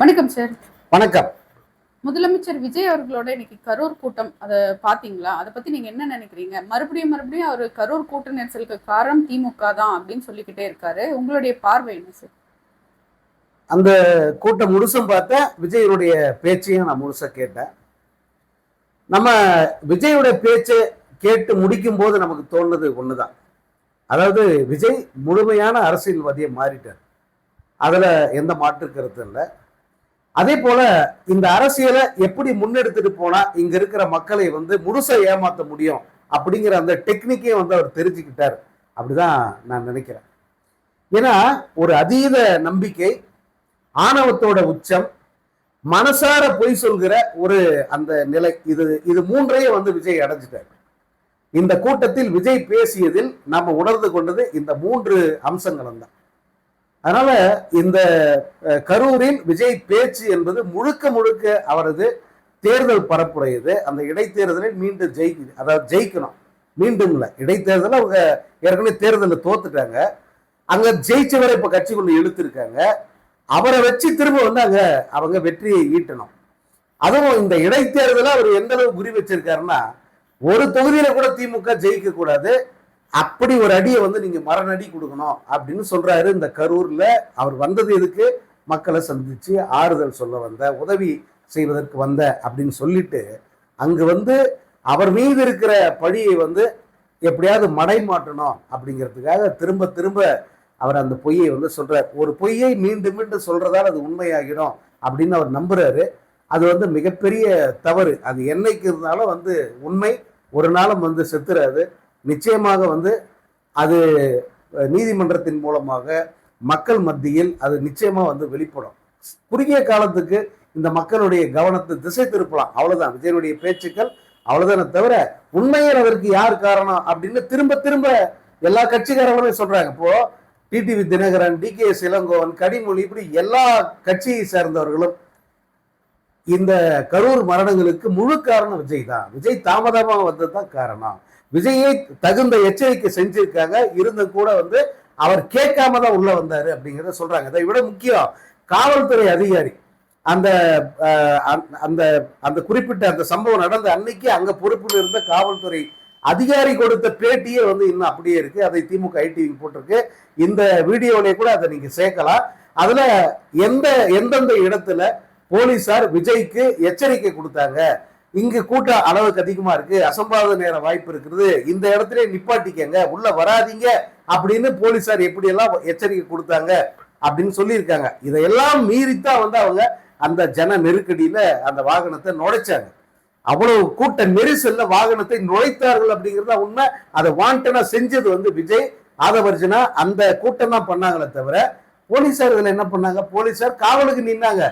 வணக்கம் சார். வணக்கம். முதலமைச்சர் விஜய் அவர்களோட இன்னைக்கு கரூர் கூட்டம் அதை பாத்தீங்களா? அதை பத்தி நீங்க என்ன நினைக்கிறீங்க? மறுபடியும் அவர் கரூர் கூட்ட நெரிசலுக்கு காரணம் திமுக தான் அப்படின்னு சொல்லிக்கிட்டே இருக்காரு. உங்களுடைய பார்வை என்ன சார்? அந்த கூட்டம் முழுசும் பார்த்தேன். விஜயனுடைய பேச்சையும் நான் முழுசா கேட்டேன். நம்ம விஜயுடைய பேச்சை கேட்டு முடிக்கும் போது நமக்கு தோணுது ஒண்ணுதான். அதாவது விஜய் முழுமையான அரசியல்வாதியை மாறிட்டார். அதுல எந்த மாற்று கருத்து இல்லை. அதே போல இந்த அரசியலை எப்படி முன்னெடுத்துட்டு போனா இங்க இருக்கிற மக்களை முழுசா ஏமாத்த முடியும் அப்படிங்கிற அந்த டெக்னிக்கே அவர் தெரிஞ்சுக்கிட்டார் அப்படிதான் நான் நினைக்கிறேன். ஏன்னா ஒரு அதீத நம்பிக்கை, ஆணவத்தோட உச்சம், மனசார பொய் சொல்கிற ஒரு அந்த நிலை, இது மூன்றையும் விஜய் அடைஞ்சிட்டார். இந்த கூட்டத்தில் விஜய் பேசியதில் நாம உணர்ந்து கொண்டது இந்த மூன்று அம்சங்களும் தான். அதனால இந்த கரூரில் விஜய் பேச்சு என்பது முழுக்க முழுக்க அவரது தேர்தல் பரப்புரையது. அந்த இடைத்தேர்தலில் மீண்டும் ஜெயிக்கணும். மீண்டும் இல்லை, இடைத்தேர்தலில் அவங்க ஏற்கனவே தேர்தலில் தோத்துட்டாங்க. அங்க ஜெயிச்சவரை இப்ப கட்சிக்குள்ள இழுத்திருக்காங்க. அவரை வச்சு திரும்ப அங்க அவங்க வெற்றியை ஈட்டணும். அதுவும் இந்த இடைத்தேர்தல அவர் எந்த அளவு குறி வச்சிருக்காருன்னா, ஒரு தொகுதியில கூட திமுக ஜெயிக்க கூடாது, அப்படி ஒரு அடியை நீங்க மரணடி கொடுக்கணும் அப்படின்னு சொல்றாரு. இந்த கரூர்ல அவர் வந்தது எதுக்கு? மக்களை சந்திச்சு ஆறுதல் சொல்ல வந்த, உதவி செய்வதற்கு வந்த அப்படின்னு சொல்லிட்டு அங்கு அவர் மீது இருக்கிற பழியை எப்படியாவது மடை மாற்றணும் அப்படிங்கிறதுக்காக திரும்ப திரும்ப அவர் அந்த பொய்யை சொல்றாரு. ஒரு பொய்யை மீண்டும் மீண்டும் சொல்றதால அது உண்மையாகிடும் அப்படின்னு அவர் நம்புறாரு. அது மிகப்பெரிய தவறு. அது என்னைக்கு இருந்தாலும் உண்மை ஒரு நாளும் செத்துறாது. நிச்சயமாக அது நீதிமன்றத்தின் மூலமாக மக்கள் மத்தியில் அது நிச்சயமா வெளிப்படும். குறுகிய காலத்துக்கு இந்த மக்களுடைய கவனத்தை திசை திருப்பலாம், அவ்வளவுதான் விஜயனுடைய பேச்சுக்கள், அவ்வளவுதானே தவிர உண்மையில் அதற்கு யார் காரணம் அப்படின்னு திரும்ப திரும்ப எல்லா கட்சிக்காரங்களுமே சொல்றாங்க. இப்போ டிடிவி தினகரன், DKS இளங்கோவன், கனிமொழி, இப்படி எல்லா கட்சியை சேர்ந்தவர்களும் இந்த கரூர் மரணங்களுக்கு முழு காரணம் விஜய் தான், விஜய் தாமதமாக வந்ததுதான் காரணம், விஜயை தகுந்த எச்சரிக்கை செஞ்சிருக்காங்க, இருந்தும் கூட அவர் கேட்காம தான் உள்ள வந்தாரு அப்படிங்கிறத சொல்றாங்க. அதை விட முக்கியம், காவல்துறை அதிகாரி அந்த அந்த அந்த குறிப்பிட்ட அந்த சம்பவம் நடந்த அன்னைக்கு அங்க பொறுப்பில் இருந்த காவல்துறை அதிகாரி கொடுத்த பேட்டியே இன்னும் அப்படியே இருக்கு. அதை திமுக ஐடிவி போட்டிருக்கு. இந்த வீடியோவிலே கூட அதை நீங்க சேர்க்கலாம். அதுல எந்தெந்த இடத்துல போலீசார் விஜய்க்கு எச்சரிக்கை கொடுத்தாங்க, இங்கு கூட்ட அளவுக்கு அதிகமா இருக்கு, அசம்பாவித நேர வாய்ப்பு இருக்குது, இந்த இடத்துல நிப்பாட்டிக்கங்க, உள்ள வராதிங்க அப்படின்னு போலீசார் எப்படி எல்லாம் எச்சரிக்கை கொடுத்தாங்க அப்படின்னு சொல்லியிருக்காங்க. இதையெல்லாம் மீறித்தான் அவங்க அந்த ஜன நெருக்கடியில அந்த வாகனத்தை நுழைச்சாங்க. அவ்வளவு கூட்ட நெரிசல்ல வாகனத்தை நுழைத்தார்கள் அப்படிங்கிறத உண்மை. அதை வாண்டனா செஞ்சது விஜய், ஆதவர்ஜனா அந்த கூட்டம் தான் பண்ணாங்களே தவிர போலீசார் இதுல என்ன பண்ணாங்க? போலீசார் காவலுக்கு நின்னாங்க.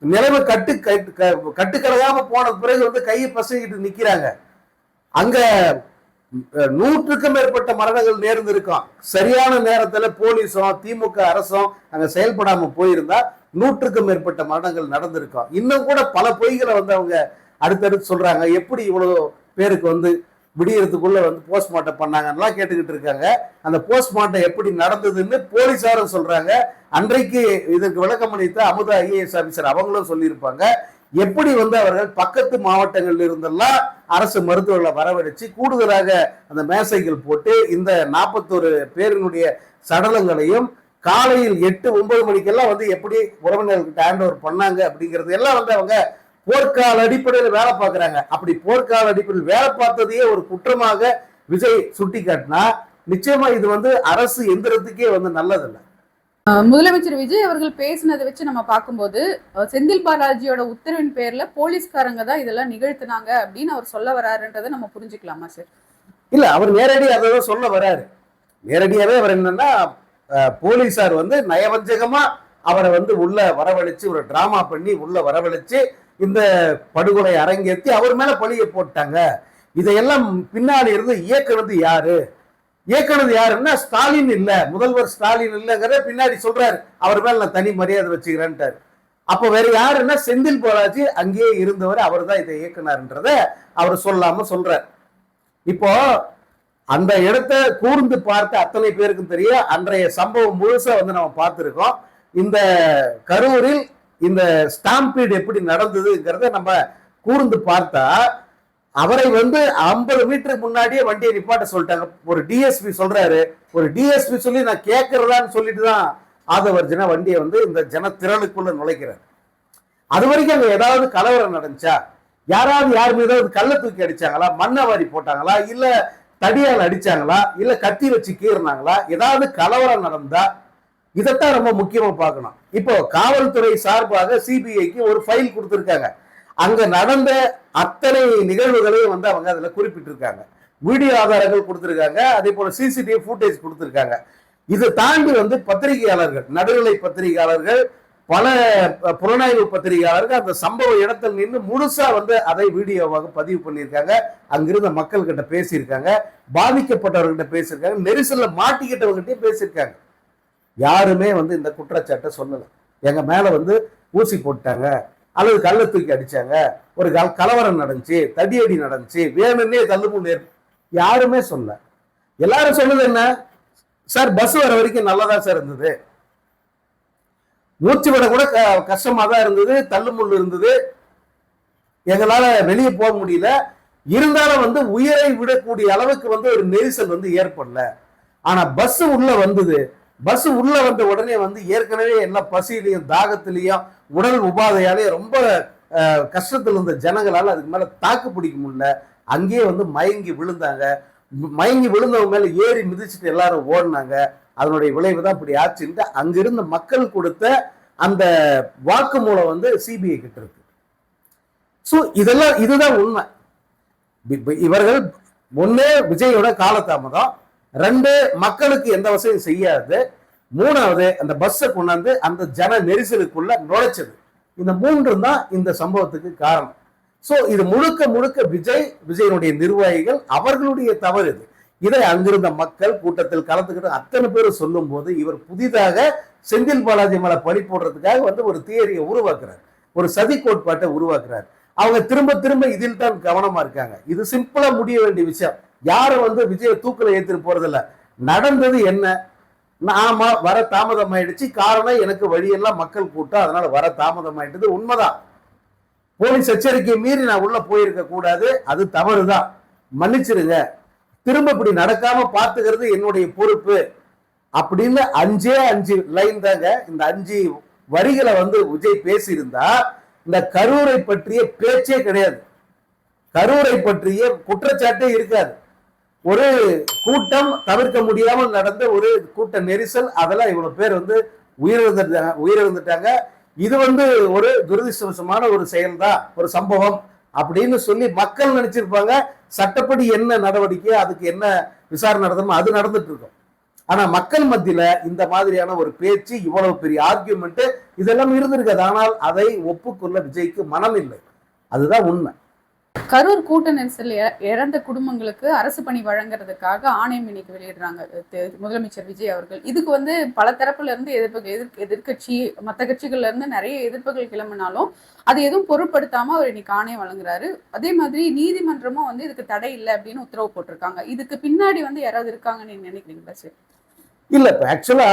நிலைமை கட்டுக்கடகாம போன பிறகு கையை பசங்கிட்டு நிக்கிறாங்க. அங்க 100க்கும் மேற்பட்ட மரணங்கள் நேர்ந்திருக்கும். சரியான நேரத்துல போலீஸும் திமுக அரசும் அங்க செயல்படாம போயிருந்தா 100க்கும் மேற்பட்ட மரணங்கள் நடந்திருக்கும். இன்னும் கூட பல பொய்களை அவங்க அடுத்தடுத்து சொல்றாங்க. எப்படி இவ்வளவு பேருக்கு விடியறதுக்குள்ள போஸ்ட்மார்ட்டம் பண்ணாங்கன்னா கேட்டுக்கிட்டு இருக்காங்க. அந்த போஸ்ட்மார்ட்டம் எப்படி நடந்ததுன்னு போலீசாரும் சொல்றாங்க. அன்றைக்கு இதற்கு விளக்கம் அளித்த அமுதா IAS ஆபீசர் அவங்களும் சொல்லியிருப்பாங்க. எப்படி அவர்கள் பக்கத்து மாவட்டங்கள்ல இருந்தெல்லாம் அரசு மருத்துவர்களை வரவழைச்சு கூடுதலாக அந்த மேசைகள் போட்டு இந்த 41 பேரினுடைய சடலங்களையும் காலையில் 8-9 மணிக்கெல்லாம் எப்படி உறவினர்கிட்ட ஹேண்ட் ஓவர் பண்ணாங்க அப்படிங்கிறது எல்லாம் அவங்க போர்க்கால அடிப்படையில் வேலை பார்க்கறாங்க. அப்படி போர்க்கால அடிப்படையில் வேலை பார்த்ததையே ஒரு குற்றமாக விஜய் சுட்டி காட்டினா நிச்சயமா இது அரசு எந்திரத்துக்கே நல்லதில்லை. முதலமைச்சர் விஜய் அவர்கள் பேசினதை வச்சு நம்ம பார்க்கும்போது செந்தில் பாலாஜியோட உத்தரவின் பேர்ல போலீஸ்காரங்க தான் இதெல்லாம் நிகழ்த்தினாங்க அப்படின்னு அவர் சொல்ல வராருன்றதை நம்ம புரிஞ்சுக்கலாமா சார்? இல்ல, அவர் நேரடியாக அதான் சொல்ல வராரு. நேரடியாவே அவர் என்னன்னா, போலீசார் நயவஞ்சகமா அவரை உள்ள வரவழைச்சு ஒரு டிராமா பண்ணி உள்ள வரவழைச்சு இந்த படுகொலை அரங்கேற்றி அவர் மேல பழியை போட்டாங்க. இதையெல்லாம் பின்னாடி இருந்து இயக்குனது யாரு? இயக்குனது யாருன்னா ஸ்டாலின் இல்ல, முதல்வர் ஸ்டாலின் இல்லைங்கிறத பின்னாடி சொல்றாரு. அவர் மேல நான் தனி மரியாதை வச்சுக்கிறேன்ட்டாரு. அப்ப வேற யாருன்னா செந்தில் பாலாஜி அங்கேயே இருந்தவர், அவர் தான் இதை இயக்குனார்ன்றத அவர் சொல்லாம சொல்றார். இப்போ அந்த இடத்தை கூர்ந்து பார்த்த அத்தனை பேருக்கும் தெரியும். அன்றைய சம்பவம் முழுசா நம்ம பார்த்திருக்கோம். இந்த கரூரில் இந்த ஸ்டாம்பீடு எப்படி நடந்ததுங்கிறத நம்ம கூர்ந்து பார்த்தா அவரை வந்து 50 மீட்டருக்கு முன்னாடியே வண்டியை நிப்பாட்ட சொல்லிட்டாங்க. ஒரு டிஎஸ்பி சொல்றாரு, ஒரு டிஎஸ்பி சொல்லி நான் கேட்கறதான்னு சொல்லிட்டு தான் ஆதவர்ஜனா வண்டியை வந்து இந்த ஜனத்திரளுக்குள்ள நுழைக்கிறார். அது வரைக்கும் அங்க ஏதாவது கலவரம் நடந்துச்சா, யாராவது யார் மீதாவது கள்ள தூக்கி அடிச்சாங்களா, மண்ணை வாரி போட்டாங்களா, இல்ல தடியால் அடிச்சாங்களா, இல்ல கத்தி வச்சு கீறினாங்களா, ஏதாவது கலவரம் நடந்தா, இதைத்தான் ரொம்ப முக்கியமா பார்க்கணும். இப்போ காவல்துறை சார்பாக சிபிஐக்கு ஒரு ஃபைல் கொடுத்திருக்காங்க. அங்க நடந்த அத்தனை நிகழ்வுகளையும் வந்து அவங்க அதுல குறிப்பிட்டிருக்காங்க. வீடியோ ஆதாரங்கள் கொடுத்திருக்காங்க, அதே போல சிசிடிவி ஃபுட்டேஜ் கொடுத்திருக்காங்க. இதை தாண்டி வந்து பத்திரிகையாளர்கள், நடுநிலை பத்திரிகையாளர்கள், பல புலனாய்வு பத்திரிகையாளர்கள் அந்த சம்பவ இடத்தில் நின்று முழுசா வந்து அதை வீடியோவாக பதிவு பண்ணியிருக்காங்க. அங்கிருந்த மக்கள் கிட்ட பேசியிருக்காங்க, பாதிக்கப்பட்டவர்கிட்ட பேசியிருக்காங்க, நெரிசல்ல மாட்டிக்கிட்டவர்கிட்டயும் பேசியிருக்காங்க. யாருமே வந்து இந்த குற்றச்சாட்டை சொல்லல. எங்க மேல வந்து ஊசி போட்டாங்க அல்லது கள்ள தூக்கி அடிச்சாங்க, ஒரு கலவரம் நடந்துச்சு, தடியடி நடந்துச்சு, வேணும்னே தள்ளுமுள்ளு, யாருமே சொல்ல. எல்லாரும் சொல்லுது என்ன சார், பஸ் வர வரைக்கும் நல்லதா சார் இருந்தது, மூச்சு விட கூட கஷ்டமா தான் இருந்தது, தள்ளுமுள்ளு இருந்தது, எங்களால வெளியே போக முடியல, இருந்தாலும் வந்து உயிரை விடக்கூடிய அளவுக்கு வந்து ஒரு நெரிசல் வந்து ஏற்படல. ஆனா பஸ் உள்ள வந்தது, பஸ் உள்ள வந்த உடனே வந்து ஏற்கனவே எல்லாம் பசியிலையும் தாகத்திலையும் உடல் உபாதையாலே ரொம்ப கஷ்டத்துல இருந்த ஜனங்களால அதுக்கு மேல தாக்கு பிடிக்க முடியல. அங்கேயே வந்து மயங்கி விழுந்தாங்க. மயங்கி விழுந்தவங்க மேல ஏறி மிதிச்சுட்டு எல்லாரும் ஓடினாங்க. அதனுடைய விளைவு தான் இப்படி ஆச்சுன்ட்டு அங்கிருந்த மக்கள் கொடுத்த அந்த வாக்குமூலம் வந்து சிபிஐ கிட்ட இருக்கு. ஸோ இதெல்லாம் இதுதான் உண்மை. இவர்கள் ஒன்னே விஜயோட காலதாமதம், 2 மக்களுக்கு எந்த வசதியும் செய்யாது, 3வது அந்த பஸ்ஸை கொண்டாந்து அந்த ஜன நெரிசலுக்குள்ள நுழைச்சது. இந்த 3 தான் இந்த சம்பவத்துக்கு காரணம். சோ இது முழுக்க முழுக்க விஜயனுடைய நிர்வாகிகள் அவர்களுடைய தவறு. இதை அங்கிருந்த மக்கள் கூட்டத்தில் கலந்துக்கிட்டு அத்தனை பேரும் சொல்லும் போது இவர் புதிதாக செந்தில் பாலாஜி மேல பழி போடுறதுக்காக வந்து ஒரு தியரியை உருவாக்குறார், ஒரு சதி கோட்பாட்டை உருவாக்குறார். அவங்க திரும்ப திரும்ப இதில் தான் கவனமா இருக்காங்க. இது சிம்பிளா முடிய வேண்டிய விஷயம். யாரும் வந்து விஜய தூக்கில ஏத்திட்டு போறதில்ல. நடந்தது என்ன, ஆமா வர தாமதம் ஆயிடுச்சு, காரணம் எனக்கு வழியெல்லாம் மக்கள் கூட்டம், அதனால வர தாமதம் ஆயிட்டது உண்மைதான். போலீஸ் எச்சரிக்கை மீறி நான் உள்ள போயிருக்க கூடாது, அது தவறுதான், மன்னிச்சிருங்க, திரும்ப இப்படி நடக்காம பார்த்துக்கிறது என்னுடைய பொறுப்பு அப்படின்னு 5 லைன் தாங்க. இந்த 5 வரிகளை வந்து விஜய் பேசியிருந்தா இந்த கரூரை பற்றிய பேச்சே கிடையாது, கரூரை பற்றிய குற்றச்சாட்டே இருக்காது. ஒரு கூட்டம் தவிர்க்க முடியாமல் நடந்த ஒரு கூட்ட நெரிசல், அதெல்லாம் இவ்வளவு பேர் வந்து உயிரிழந்துட்டாங்க, இது வந்து ஒரு துரதிருஷ்டவசமான ஒரு செயல்தான், ஒரு சம்பவம் அப்படின்னு சொல்லி மக்கள் நினைச்சிருப்பாங்க. சட்டப்படி என்ன நடவடிக்கை, அதுக்கு என்ன விசாரணை நடத்தணும், அது நடந்துட்டு இருக்கும். ஆனா மக்கள் மத்தியில இந்த மாதிரியான ஒரு பேச்சு, இவ்வளவு பெரிய ஆர்கியூமெண்ட் இதெல்லாம் இருந்திருக்காது. ஆனால் அதை ஒப்புக்கொள்ள விஜய்க்கு மனம் இல்லை, அதுதான் உண்மை. கரூர் கூட்ட நெரிசல் இறந்த குடும்பங்களுக்கு அரசு பணி வழங்குறதுக்காக ஆணையம் இன்னைக்கு வெளியிடுறாங்க முதலமைச்சர் விஜய் அவர்கள். இதுக்கு வந்து பல தரப்புல இருந்து எதிர்கட்சி மற்ற கட்சிகள்ல இருந்து நிறைய எதிர்ப்புகள் கிளம்பினாலும் அது எதுவும் பொருட்படுத்தாம அவர் இன்னைக்கு ஆணையம் வழங்குறாரு. அதே மாதிரி நீதிமன்றமும் வந்து இதுக்கு தடை இல்லை அப்படின்னு உத்தரவு போட்டிருக்காங்க. இதுக்கு பின்னாடி வந்து யாராவது இருக்காங்கன்னு நீங்க நினைக்கிறீங்களா சார்? இல்ல, இப்ப ஆக்சுவலா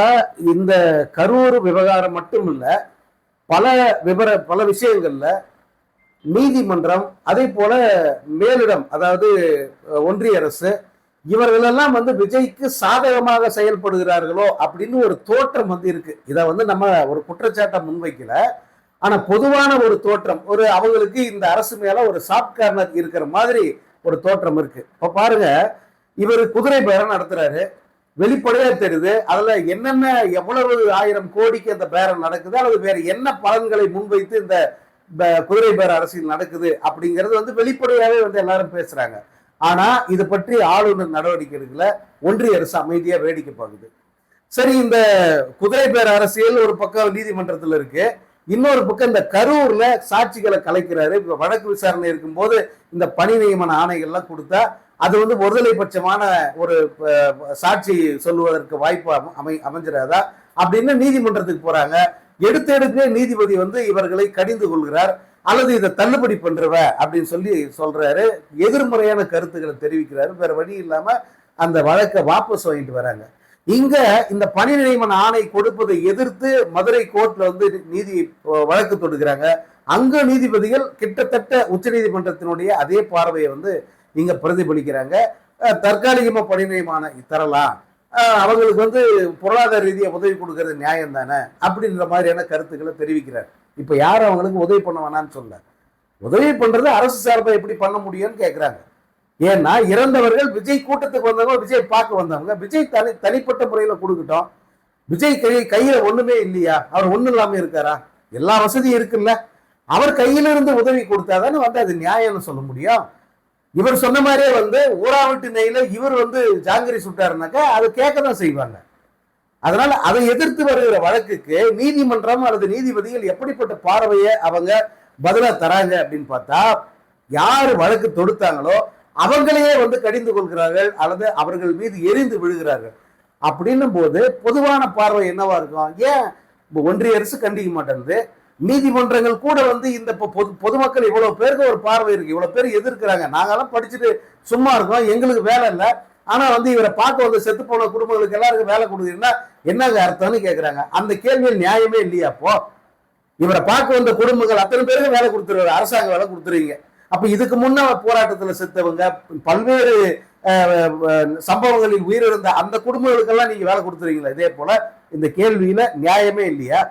இந்த கரூர் விவகாரம் மட்டும் இல்ல, பல விஷயங்கள்ல நீதிமன்றம், அதே போல மேலிடம், அதாவது ஒன்றிய அரசு, இவர்களெல்லாம் வந்து விஜய்க்கு சாதகமாக செயல்படுகிறார்களோ அப்படின்னு ஒரு தோற்றம் வந்து இருக்கு. இதை வந்து நம்ம ஒரு குற்றச்சாட்டை முன்வைக்கல, ஆனா பொதுவான ஒரு தோற்றம், ஒரு அவங்களுக்கு இந்த அரசு மேல ஒரு சாஃப்ட் கார்னர் இருக்கிற மாதிரி ஒரு தோற்றம் இருக்கு. இப்ப பாருங்க, இவர் குதிரை பேரம் நடத்துறாரு, வெளிப்படையா தெரியுது. அதுல என்னென்ன எவ்வளவு 1000 கோடிக்கு அந்த பேரம் நடக்குது, அல்லது வேற என்ன பலன்களை முன்வைத்து இந்த குதிரை பேர அரசியல் நடக்குது அப்படிங்கிறது வந்து வெளிப்படையாவே வந்து எல்லாரும் பேசுறாங்க. ஆனா இது பற்றி ஆளுநர் நடவடிக்கை எடுக்கல, ஒன்றிய அரசு அமைதியா வேடிக்கை பார்க்குது. சரி, இந்த குதிரை பேர அரசியல் ஒரு பக்கம் நீதிமன்றத்தில் இருக்கு, இன்னொரு பக்கம் இந்த கரூர்ல சாட்சிகளை கலைக்கிறாரு. இப்ப வழக்கு விசாரணை இருக்கும்போது இந்த பணி நியமன ஆணைகள்லாம் கொடுத்தா அது வந்து ஒருதலை பட்சமான ஒரு சாட்சி சொல்லுவதற்கு வாய்ப்பு அமைஞ்சிடாதா அப்படின்னு நீதிமன்றத்துக்கு போறாங்க. எடுத்து நீதிபதி வந்து இவர்களை கடிந்து கொள்கிறார், அல்லது இதை தள்ளுபடி பண்றவ அப்படின்னு சொல்றாரு, எதிர்மறையான கருத்துக்களை தெரிவிக்கிறாரு. வேற வழி இல்லாம அந்த வழக்கை வாபஸ் வாங்கிட்டு வராங்க. இங்க இந்த பணி நியமன ஆணை கொடுப்பதை எதிர்த்து மதுரை கோர்ட்ல வந்து நீதி வழக்கு தொடுக்கிறாங்க. அங்க நீதிபதிகள் கிட்டத்தட்ட உச்ச நீதிமன்றத்தினுடைய அதே பார்வையை வந்து இங்க பிரதிபலிக்கிறாங்க. தற்காலிகமா பணி நியமனம் தரலாம், அவங்களுக்கு வந்து பொருளாதார ரீதியா உதவி கொடுக்கறது நியாயம் தானே அப்படின்ற மாதிரியான கருத்துக்களை தெரிவிக்கிறார். இப்ப யாரும் அவங்களுக்கு உதவி பண்ண வேணாம்னு சொல்ல, உதவி பண்றது அரசு சார்பா எப்படி பண்ண முடியும்னு கேட்கிறாங்க. ஏன்னா இறந்தவர்கள் விஜய் கூட்டத்துக்கு வந்தவங்க, விஜய் பார்க்க வந்தவங்க, விஜய் தனிப்பட்ட முறையில கொடுக்கட்டும். விஜய் கையில ஒண்ணுமே இல்லையா? அவர் ஒண்ணு இல்லாம இருக்காரா? எல்லா வசதியும் இருக்குல்ல. அவர் கையில இருந்து உதவி கொடுத்தாதானே வந்து அது நியாயம்னு சொல்ல முடியும். இவர் சொன்ன மாதிரியே வந்து ஊராவட்டு நெய்ல இவர் வந்து ஜாங்கிரி சுட்டாருனாக்கா அது கேட்கதான் செய்வாங்க. அதனால அதை எதிர்த்து வருகிற வழக்குக்கு நீதிமன்றம் அல்லது நீதிபதிகள் எப்படிப்பட்ட பார்வையை அவங்க பதிலா தராங்க அப்படின்னு பார்த்தா, யாரு வழக்கு தொடுத்தாங்களோ அவங்களையே வந்து கடிந்து கொள்கிறார்கள் அல்லது அவர்கள் மீது எரிந்து விழுகிறார்கள். அப்படின்னும் போது பொதுவான பார்வை என்னவா இருக்கும்? ஏன் ஒன்றிய அரசு கண்டிக்க மாட்டேங்குது? நீதிமன்றங்கள் கூட வந்து இந்த பொதுமக்கள் இவ்வளவு பேருக்கு ஒரு பார்வை இருக்கு, இவ்வளவு பேர் எதிர்க்கிறாங்க, நாங்கெல்லாம் படிச்சுட்டு சும்மா இருக்கோம், எங்களுக்கு வேலை இல்லை, ஆனா வந்து இவரை பார்க்க வந்து செத்து போன குடும்பங்களுக்கு எல்லாருக்கும் வேலை கொடுக்குறீங்கன்னா என்னங்க அர்த்தம்னு கேட்கிறாங்க. அந்த கேள்வியில் நியாயமே இல்லையா? அப்போ இவரை பார்க்க வந்த குடும்பங்கள் அத்தனை பேருக்கு வேலை கொடுத்துருவாரு, அரசாங்க வேலை கொடுத்துருவீங்க. அப்ப இதுக்கு முன்ன போராட்டத்தில் செத்தவங்க, பல்வேறு சம்பவங்களில் உயிரிழந்த அந்த குடும்பங்களுக்கெல்லாம் நீங்க வேலை கொடுத்துருவீங்களா? இதே போல இந்த கேள்வியில நியாயமே இல்லையா?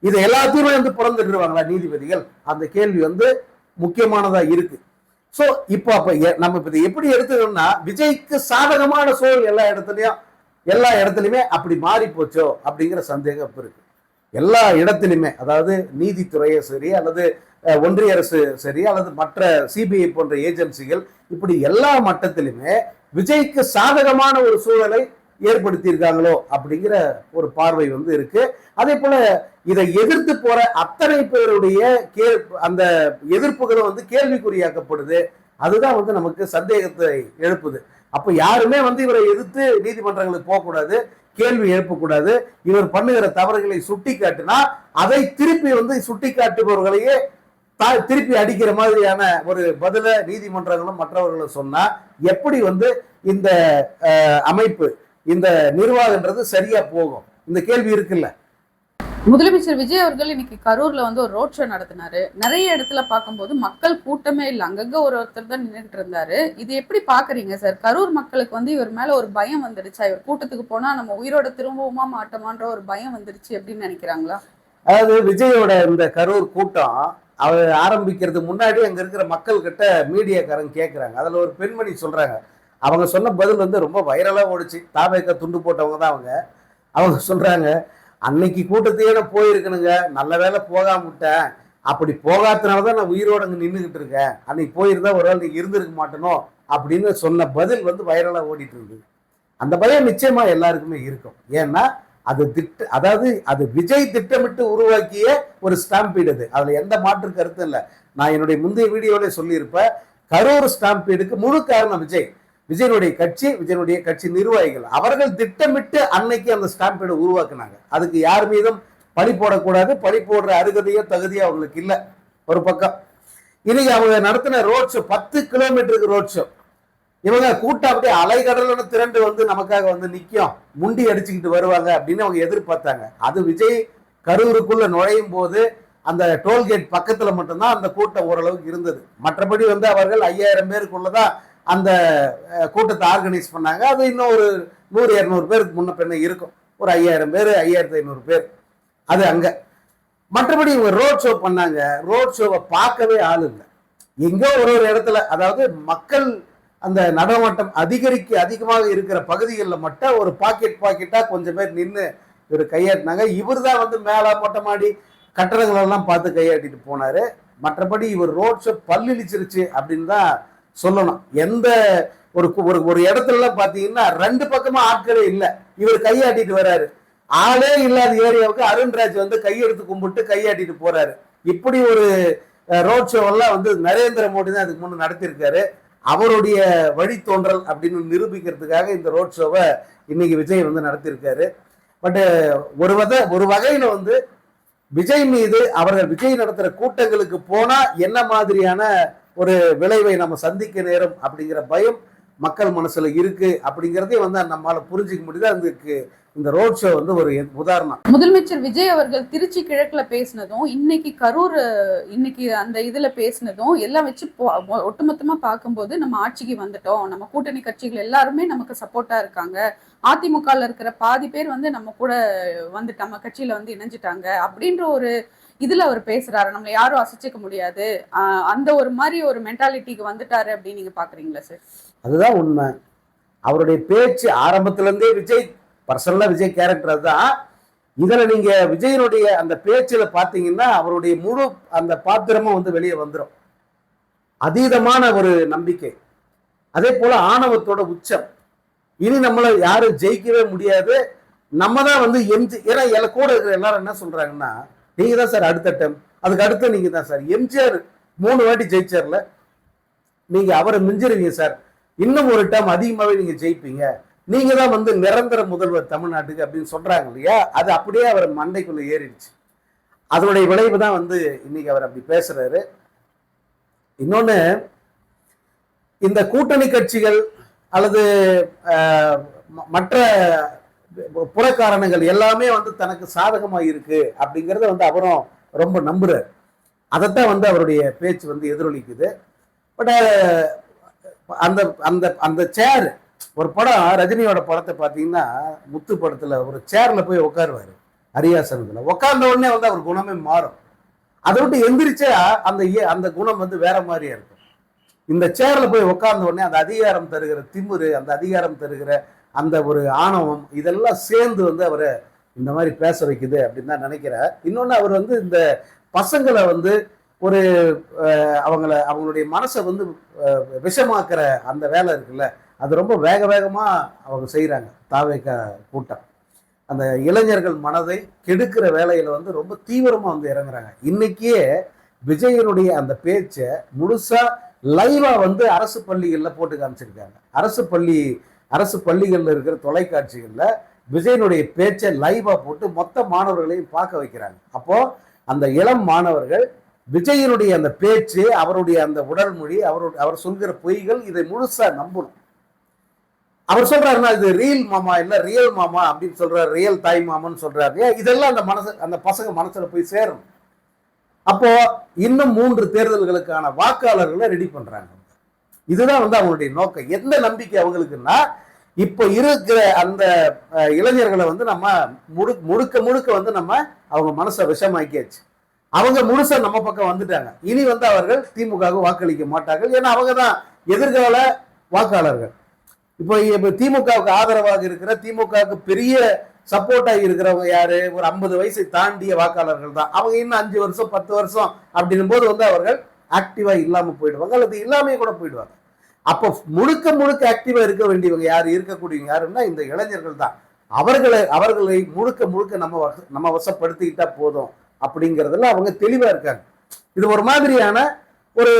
இதை எல்லாத்தையுமே வந்து புறந்துடுவாங்களா நீதிபதிகள்? அந்த கேள்வி வந்து முக்கியமானதா இருக்கு. சோ இப்போ அப்ப நம்ம இப்ப எப்படி எடுத்துக்கணும்னா, விஜய்க்கு சாதகமான சூழல் எல்லா இடத்துலயுமே அப்படி மாறி போச்சோ அப்படிங்கிற சந்தேகம் இப்ப இருக்கு. எல்லா இடத்திலுமே, அதாவது நீதித்துறையே சரி அல்லது ஒன்றிய அரசு சரி அல்லது மற்ற சிபிஐ போன்ற ஏஜென்சிகள், இப்படி எல்லா மட்டத்திலுமே விஜய்க்கு சாதகமான ஒரு சூழலை ஏற்படுத்தி இருக்காங்களோ அப்படிங்கிற ஒரு பார்வை வந்து இருக்கு. அதே போல இதை எதிர்த்து போற அத்தனை பேருடைய அந்த எதிர்ப்புகளும் வந்து கேள்விக்குறியாக்கப்படுது. அதுதான் வந்து நமக்கு சந்தேகத்தை எழுப்புது. அப்ப யாருமே வந்து இவரை எதிர்த்து நீதிமன்றங்களுக்கு போகக்கூடாது, கேள்வி எழுப்பக்கூடாது. இவர் பண்ணுகிற தவறுகளை சுட்டி காட்டினா அதை திருப்பி வந்து சுட்டி காட்டுபவர்களையே திருப்பி அடிக்கிற மாதிரியான ஒரு பதில நீதிமன்றங்களும் மற்றவர்களும் சொன்னா எப்படி வந்து இந்த அமைப்பு, இந்த நிர்வாகன்றது சரியா போகும்? இந்த கேள்வி இருக்குல்ல. முதலமைச்சர் விஜய் அவர்கள் இன்னைக்கு கரூர்ல வந்து ஒரு ரோட் ஷோ நடத்தினாரு. நிறைய இடத்துல பார்க்கும்போது மக்கள் கூட்டமே இல்லை, அங்கங்க ஒருத்தர் தான் நின்றுட்டு இருந்தாரு. இது எப்படி பாக்குறீங்க சார்? கரூர் மக்களுக்கு வந்து இவர் மேல ஒரு பயம் வந்துடுச்சா? இவர் கூட்டத்துக்கு போனா நம்ம உயிரோட திரும்பவுமா மாட்டோமான்ற ஒரு பயம் வந்துடுச்சு அப்படின்னு நினைக்கிறாங்களா? அதாவது விஜயோட இந்த கரூர் கூட்டம் அவர் ஆரம்பிக்கிறதுக்கு முன்னாடி அங்க இருக்கிற மக்கள் கிட்ட மீடியாக்காரங்க கேட்கிறாங்க. அதுல ஒரு பெண்மணி சொல்றாங்க, அவங்க சொன்ன பதில் வந்து ரொம்ப வைரலா ஓடிச்சு. தாவேக்க துண்டு போட்டவங்க தான் அவங்க சொல்றாங்க, அன்னைக்கு கூட்டத்தையே நான் போயிருக்கணுங்க, நல்ல வேலை போகாம விட்டேன், அப்படி போகாதனாலதான் நான் உயிரோட அங்க நின்றுகிட்டு இருக்கேன், அன்னைக்கு போயிருந்தா ஒரு வேளை நீங்க இருந்திருக்க மாட்டேனோ அப்படின்னு சொன்ன பதில் வந்து வைரலா ஓடிட்டு இருந்தது. அந்த பயம் நிச்சயமா எல்லாருக்குமே இருக்கும். ஏன்னா அதாவது அது விஜய் திட்டமிட்டு உருவாக்கிய ஒரு ஸ்டாம்பீடு. அதுல எந்த மாற்று கருத்தும் இல்லை. நான் என்னுடைய முந்தைய வீடியோல சொல்லியிருப்பேன், கரூர் ஸ்டாம்பீடுக்கு முழு காரணம் விஜயனுடைய கட்சி நிர்வாகிகள். அவர்கள் திட்டமிட்டு அன்னைக்கு அந்த ஸ்டாம்பீடை உருவாக்குனாங்க. அதுக்கு யார் மீதும் பழி போடக்கூடாது, பழி போடுற அருகதையோ தகுதியோ அவங்களுக்கு இல்லை. ஒரு பக்கம் இன்னைக்கு அவங்க நடத்தின ரோட் ஷோ 10 கிலோமீட்டருக்கு ரோட் ஷோ. இவங்க கூட்டம் அப்படியே அலைகடலோட திரண்டு வந்து நமக்காக வந்து நிற்கும், முண்டி அடிச்சுக்கிட்டு வருவாங்க அப்படின்னு அவங்க எதிர்பார்த்தாங்க. அது விஜய் கரூருக்குள்ள நுழையும் போது அந்த டோல்கேட் பக்கத்துல மட்டும்தான் அந்த கூட்டம் ஓரளவுக்கு இருந்தது. மற்றபடி வந்து அவர்கள் 5000 பேருக்குள்ளதான் அந்த கூட்டத்தை ஆர்கனைஸ் பண்ணாங்க. அது இன்னும் ஒரு 100-200 பேருக்கு முன்ன பின்ன இருக்கும். ஒரு 5000 பேர், 5500 பேர் அது அங்க. மற்றபடி இவங்க ரோட் ஷோ பண்ணாங்க. ரோட் ஷோவை பார்க்கவே ஆள் இல்லை. எங்கோ ஒரு இடத்துல, அதாவது மக்கள் அந்த நடமாட்டம் அதிகமாக இருக்கிற பகுதிகளில் மட்டும் ஒரு பாக்கெட்டா கொஞ்சம் பேர் நின்று இவர் கையாட்டினாங்க. இவர் தான் வந்து மேல மொட்டை மாடி கட்டடங்களெல்லாம் பார்த்து கையாட்டிட்டு போனாரு. மற்றபடி இவர் ரோட் ஷோ பல்லிழிச்சிருச்சு அப்படின்னு தான் சொல்லணும். எந்த ஒரு இடத்துல பாத்தீங்கன்னா 2 பக்கமா ஆட்களே இல்லை, இவர் கையாட்டிட்டு வர்றாரு. ஆளே இல்லாத ஏரியாவுக்கு அருண்ராஜ் வந்து கையெடுத்து கும்பிட்டு கையாட்டிட்டு போறாரு. இப்படி ஒரு ரோட் ஷோ எல்லாம் வந்து நரேந்திர மோடி தான் அதுக்கு முன்னே நடத்தியிருக்காரு. அவருடைய வழித்தோன்றல் அப்படின்னு நிரூபிக்கிறதுக்காக இந்த ரோட் ஷோவை இன்னைக்கு விஜய் வந்து நடத்தியிருக்காரு. பட் ஒரு வகையில வந்து விஜய் மீது விஜய் நடத்துற கூட்டங்களுக்கு போனா என்ன மாதிரியான ஒரு விளைவை நம்ம சந்திக்க நேரும் அப்படிங்கிற பயம் மக்கள் மனசுல இருக்கு அப்படிங்கிறதே வந்து நம்மளால புரிஞ்சுக்க முடியுது. அதுக்கு இந்த ரோட் ஷோ வந்து ஒரு உதாரணம். முதலமைச்சர் விஜய் அவர்கள் திருச்சி கிழக்குல பேசினதும் இன்னைக்கு கரூர் இன்னைக்கு அந்த இதுல பேசினதும் எல்லாம் வச்சு ஒட்டுமொத்தமா பார்க்கும்போது நம்ம ஆட்சிக்கு வந்துட்டோம், நம்ம கூட்டணி கட்சிகள் எல்லாருமே நமக்கு சப்போர்ட்டா இருக்காங்க, அதிமுகல இருக்கிற பாதி பேர் வந்து நம்ம கூட வந்து நம்ம கட்சியில வந்து இணைஞ்சிட்டாங்க அப்படின்ற ஒரு இதுல அவர் பேசுறாரு. நம்மள யாரும் அசைச்சிக்க முடியாது, அந்த ஒரு மாதிரி ஒரு மென்டாலிட்டிக்கு வந்துட்டாரு அப்படின்னு நீங்க பாக்குறீங்களா சார்? அதுதான் உண்மை. அவருடைய பேச்சு ஆரம்பத்துல இருந்தே விஜய் பர்சனலா விஜய் கேரக்டர் தான். இதுல நீங்க விஜயனுடைய அந்த பேச்சுல பாத்தீங்கன்னா அவருடைய முழு அந்த பாத்திரமும் வந்து வெளியே வந்துடும். அதீதமான ஒரு நம்பிக்கை, அதே போல ஆணவத்தோட உச்சம். இனி நம்மள யாரும் ஜெயிக்கவே முடியாது, நம்ம தான் வந்து ஏன்னா கூட இருக்கிற எல்லாரும் என்ன சொல்றாங்கன்னா, நீங்க தான் சார் அடுத்த டைம், அதுக்கு அடுத்து நீங்க தான் சார். எம்ஜிஆர் 3 வாட்டி ஜெயிச்சார்ல, நீங்க அவரை மிஞ்சிருவீங்க சார், இன்னும் ஒரு டைம் அதிகமாவே நீங்க ஜெயிப்பீங்க, நீங்க தான் வந்து நிரந்தர முதல்வர் தமிழ்நாட்டுக்கு அப்படின்னு சொல்றாங்க இல்லையா. அது அப்படியே அவர் மண்டைக்குள்ள ஏறிடுச்சு. அதனுடைய விளைவு தான் வந்து இன்னைக்கு அவர் அப்படி பேசுறாரு. இன்னொன்னு, இந்த கூட்டணி கட்சிகள் அல்லது மற்ற புறக்காரணங்கள் எல்லாமே வந்து தனக்கு சாதகமா இருக்கு அப்படிங்கறத வந்து அவரும் ரொம்ப நம்புறாரு. அதைத்தான் வந்து அவருடைய பேச்சு வந்து எதிரொலிக்குது. பட் அந்த அந்த அந்த சேர், ஒரு படம் ரஜினியோட படத்தை பார்த்தீங்கன்னா முத்து படத்துல ஒரு சேர்ல போய் உட்காருவாரு, அரியாசனத்துல உட்கார்ந்த உடனே வந்து அவர் குணமே மாறும். அதை விட்டு எந்திரிச்சா அந்த அந்த குணம் வந்து வேற மாதிரியா இருக்கும். இந்த சேர்ல போய் உட்கார்ந்த உடனே அந்த அதிகாரம் தருகிற திமிரு, அந்த அதிகாரம் தருகிற அந்த ஒரு ஆணவம், இதெல்லாம் சேர்ந்து வந்து அவரை இந்த மாதிரி பேச வைக்குது அப்படின்னு தான் நினைக்கிறார். இன்னொன்னு, அவர் வந்து இந்த பசங்களை வந்து ஒரு அவங்களுடைய மனசை வந்து விஷமாக்குற அந்த வேலை இருக்குல்ல, அது ரொம்ப வேகமா அவங்க செய்யறாங்க. தாவேகா கூட்டம் அந்த இளைஞர்கள் மனதை கெடுக்கிற வேலையில வந்து ரொம்ப தீவிரமா வந்து இறங்குறாங்க. இன்னைக்கே விஜயனுடைய அந்த பேச்சை முழுசா லைவா வந்து அரசு பள்ளிகள்ல போட்டு காமிச்சிருக்காங்க. அரசு பள்ளிகள்ல இருக்கிற தொலைக்காட்சிகள்ல விஜயனுடைய பேச்சை லைவா போட்டு மொத்த மாணவர்களையும் பார்க்க வைக்கிறாங்க. அப்போ அந்த இளம் மாணவர்கள் விஜயனுடைய அந்த பேச்சு, அவருடைய அந்த உடல் மொழி, அவர் சொல்கிற பொய்கள், இதை முழுசா நம்பணும். அவர் சொல்றாருன்னா இது ரியல் மாமா இல்ல ரியல் மாமா அப்படின்னு சொல்றாரு, ரியல் தாய் மாமான்னு சொல்றாரு. இதெல்லாம் அந்த பசங்க மனசுல போய் சேரும். அப்போ இன்னும் 3 தேர்தல்களுக்கான வாக்காளர்களை ரெடி பண்றாங்க. இதுதான் வந்து அவங்களுடைய நோக்கம். எந்த நம்பிக்கை அவங்களுக்குன்னா, இப்ப இருக்கிற அந்த இளைஞர்களை வந்து நம்ம முழுக்க வந்து நம்ம அவங்க மனசை விஷமாக்கியாச்சு. அவங்க முழுசா நம்ம பக்கம் வந்துட்டாங்க. இனி வந்து அவர்கள் திமுகவுக்கு வாக்களிக்க மாட்டார்கள். ஏன்னா அவங்க தான் எதிர்கால வாக்காளர்கள். இப்போ திமுகவுக்கு ஆதரவாக இருக்கிற, திமுகவுக்கு பெரிய சப்போர்ட்டா இருக்கிறவங்க யாரு? ஒரு 50 வயசை தாண்டிய வாக்காளர்கள் தான். அவங்க இன்னும் 5 வருஷம் 10 வருஷம் அப்படின்னும் போது வந்து அவர்கள் ஆக்டிவா இல்லாம போயிடுவாங்க, அல்லது இல்லாமே கூட போயிடுவாங்க. அப்போ முழுக்க ஆக்டிவா இருக்க வேண்டியவங்க யாரு, இருக்கக்கூடியவங்க யாருன்னா இந்த இளைஞர்கள் தான். அவர்களை முழுக்க நம்ம வசப்படுத்திக்கிட்டா போதும் அப்படிங்கிறதுல அவங்க தெளிவா இருக்காங்க. இது ஒரு மாதிரியான ஒரு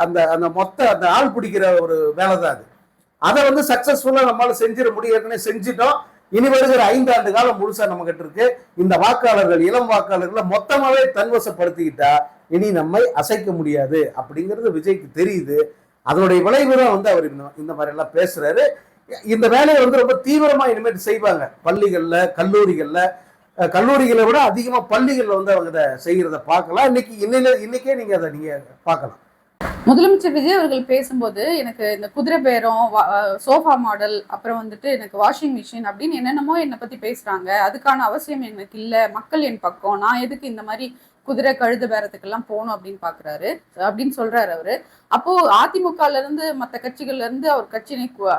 அந்த மொத்த அந்த ஆள் பிடிக்கிற ஒரு வேலை தான் அது. அதை வந்து சக்சஸ்ஃபுல்லா நம்மளால செஞ்சிட முடியும். ஏற்கனவே செஞ்சிட்டோம். இனி வருகிற 5 ஆண்டு காலம் முழுசா நம்ம கிட்ட இருக்கு. இந்த வாக்காளர்கள், இளம் வாக்காளர்களை மொத்தமாவே தன்வசப்படுத்திக்கிட்டா இனி நம்மை அசைக்க முடியாது அப்படிங்கிறது விஜய்க்கு தெரியுது. அதனுடைய விளைவு தான் வந்து அவர் இந்த மாதிரி எல்லாம் பேசுறாரு. இந்த வேலையை வந்து ரொம்ப தீவிரமா இனிமேட்டு செய்வாங்க. பள்ளிகள்ல, கல்லூரிகளை விட அதிகமா பள்ளிகள்ல வந்து அவங்க இதை செய்யறத பார்க்கலாம். இன்னைக்கே நீங்க அதை பார்க்கலாம். முதலமைச்சர் விஜய் அவர்கள் பேசும்போது எனக்கு இந்த குதிரை பேரம், சோஃபா மாடல், அப்புறம் வந்துட்டு எனக்கு வாஷிங் மிஷின் அப்படின்னு என்னென்னமோ என்னை பத்தி பேசுறாங்க. அதுக்கான அவசியம் எனக்கு இல்லை, மக்கள் என் பக்கம், நான் எதுக்கு இந்த மாதிரி குதிரை கழுத பேரத்துக்கெல்லாம் போகணும் அப்படின்னு சொல்றாரு அவரு. அப்போ அதிமுகல இருந்து மற்ற கட்சிகள்ல இருந்து அவர்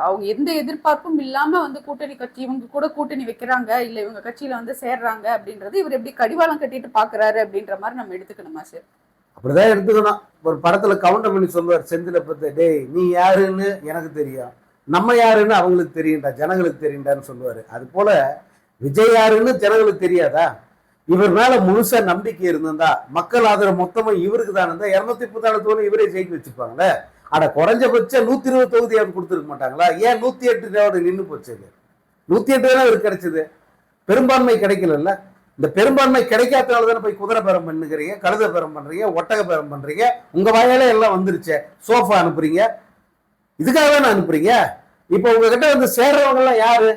அவங்க எந்த எதிர்பார்ப்பும் இல்லாம வந்து கூட்டணி கட்சி இவங்க கூட கூட்டணி வைக்கிறாங்க, இல்ல இவங்க கட்சியில வந்து சேர்றாங்க அப்படின்றது இவர் எப்படி கடிவாளம் கட்டிட்டு பாக்குறாரு அப்படின்ற மாதிரி நம்ம எடுத்துக்கணுமா சார்? அப்படிதான் எடுத்துக்கணும். ஒரு படத்துல கவுண்டமணி சொல்லுவார் செந்தில பத்தி, டேய் நீ யாருன்னு எனக்கு தெரியும், நம்ம யாருன்னு அவங்களுக்கு தெரியும்டா, ஜனங்களுக்கு தெரியும்டான்னு சொல்லுவாரு. அது போல விஜய் யாருன்னு ஜனங்களுக்கு தெரியாதா? இவர் மேல முழுசா நம்பிக்கை இருந்திருந்தா, மக்கள் ஆதரவு மொத்தமும் இவருக்கு தான் இருந்தா 234 தொகுதி இவரே ஜெயிக்க வச்சிருப்பாங்களே. அட குறைஞ்சபட்சம் 120 தொகுதியாவது கொடுத்துருக்க மாட்டாங்களா? ஏன் 108 நின்று போச்சு? 108 தானே இவருக்கு கிடைச்சது, பெரும்பான்மை கிடைக்கல. இந்த பெரும்பான்மை கிடைக்காதனால தானே போய் குதிரை பேரம் பண்ணுகிறீங்க, கழுத பேரம் பண்றீங்க, ஒட்டக பேரம் பண்றீங்க. உங்க வாயால எல்லாம் வந்துருச்சே, சோஃபா அனுப்புறீங்க. இதுக்காக தான் அனுப்புறீங்க. இப்போ உங்ககிட்ட வந்து சேர்றவங்க எல்லாம் யாரு?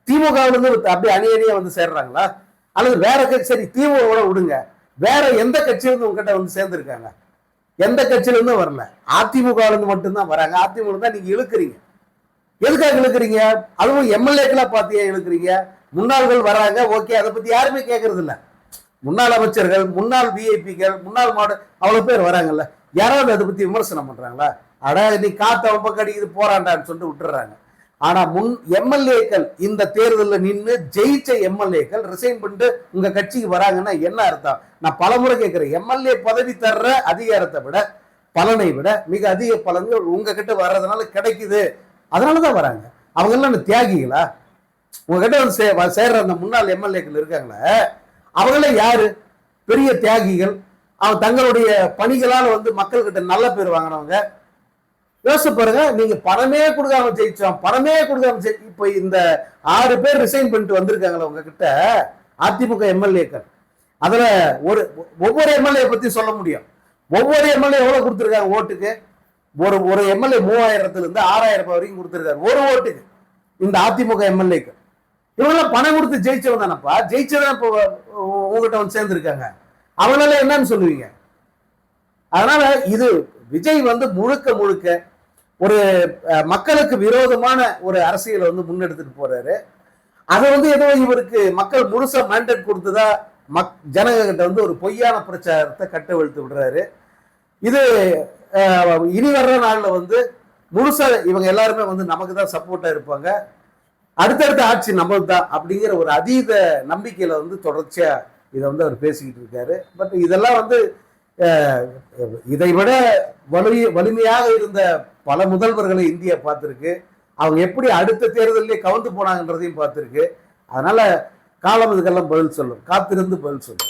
திமுகவுல இருந்து அப்படியே அணி அணியா வந்து சேர்றாங்களா? அல்லது வேற கட்சி? சரி, திமுக விடுங்க, வேற எந்த கட்சியில இருந்து உங்ககிட்ட வந்து சேர்ந்திருக்காங்க? எந்த கட்சியில இருந்தும் வரல. அதிமுகவுல இருந்து மட்டும்தான் வராங்க. அதிமுக தான் நீங்க இழுக்கிறீங்க. எதுக்காக இழுக்கிறீங்க? அதுவும் எம்எல்ஏக்களா பார்த்தியா இழுக்கிறீங்க? முன்னாள்கள் வராங்க, ஓகே, அதை பத்தி யாருமே கேட்கறது இல்ல. முன்னாள் அமைச்சர்கள், முன்னாள் விஐபிகள், முன்னாள் அவ்வளவு பேர் வராங்கல்ல, யாராவது அதை பத்தி விமர்சனம் பண்றாங்களா? அட நீ காத்து அவன் பக்கம் அடிக்குது போறாண்டான்னு சொல்லிட்டு விட்டுறாங்க. ஆனா எம்எல்ஏக்கள் இந்த தேர்தலில் நின்று ஜெயிச்ச எம்எல்ஏக்கள் ரிசைன் பண்ணிட்டு உங்க கட்சிக்கு வராங்கன்னா என்ன அர்த்தம்? நான் பலமுறை கேட்கிறேன். எம்எல்ஏ பதவி தர்ற அதிகாரத்தை விட, பலனை விட மிக அதிக பலன்கள் உங்ககிட்ட வர்றதுனால கிடைக்குது. அதனாலதான் வராங்க. அவங்க எல்லாம் தியாகிகளா? உங்ககிட்ட வந்து சேர்ற அந்த முன்னாள் எம்எல்ஏக்கள் இருக்காங்களே, அவங்களே யாரு? பெரிய தியாகிகள். அவங்க தங்களுடைய பணிகளால் வந்து மக்கள்கிட்ட நல்ல பேர் வாங்கினவங்க. யோசிச்சு பாருங்க, நீங்க பணமே கொடுக்காம ஜெயிச்சோம், பணமே கொடுக்காம இப்ப இந்த 6 பேர் ரிசைன் பண்ணிட்டு வந்திருக்காங்களா உங்ககிட்ட அதிமுக எம்எல்ஏக்கள். அதுல ஒவ்வொரு எம்எல்ஏ பத்தி சொல்ல முடியும். ஒவ்வொரு எம்எல்ஏ எவ்வளவு கொடுத்திருக்காங்க ஓட்டுக்கு? ஒரு எம்எல்ஏ 3000 இருந்து 6000 வரைக்கும் கொடுத்திருக்காரு ஒரு ஓட்டுக்கு. இந்த அதிமுக எம்எல்ஏக்கள் இவங்கெல்லாம் பணம் கொடுத்து ஜெயிச்சவன் தானப்பா. ஜெயிச்சதான் இப்போ உங்ககிட்ட வந்து சேர்ந்திருக்காங்க. அவனால என்னன்னு சொல்லுவீங்க? அதனால இது விஜய் வந்து முழுக்க முழுக்க ஒரு மக்களுக்கு விரோதமான ஒரு அரசியலை வந்து முன்னெடுத்துட்டு போறாரு. அதை வந்து ஏதோ இவருக்கு மக்கள் முழுசா மேண்டேட் கொடுத்ததா ஜனங்க கிட்ட வந்து ஒரு பொய்யான பிரச்சாரத்தை கட்டவிழ்த்து விடுறாரு. இது இனி வர்ற நாள்ல வந்து முழுசா இவங்க எல்லாருமே வந்து நமக்கு தான் சப்போர்ட்டா இருப்பாங்க, அடுத்தடுத்த ஆட்சி நம்மளுக்கு தான் அப்படிங்கிற ஒரு அதீத நம்பிக்கையில வந்து தொடர்ச்சியா இதை வந்து அவர் பேசிக்கிட்டு இருக்காரு. பட் இதெல்லாம் வந்து இதை விட வலிமையாக இருந்த பல முதல்வர்களை இந்தியா பார்த்திருக்கு. அவங்க எப்படி அடுத்த தேர்தலிலே கவுந்து போனாங்கன்றதையும் பார்த்திருக்கு. அதனால காலம் இதுக்கெல்லாம் பதில் சொல்லும். காத்திருந்து பதில் சொல்லும்.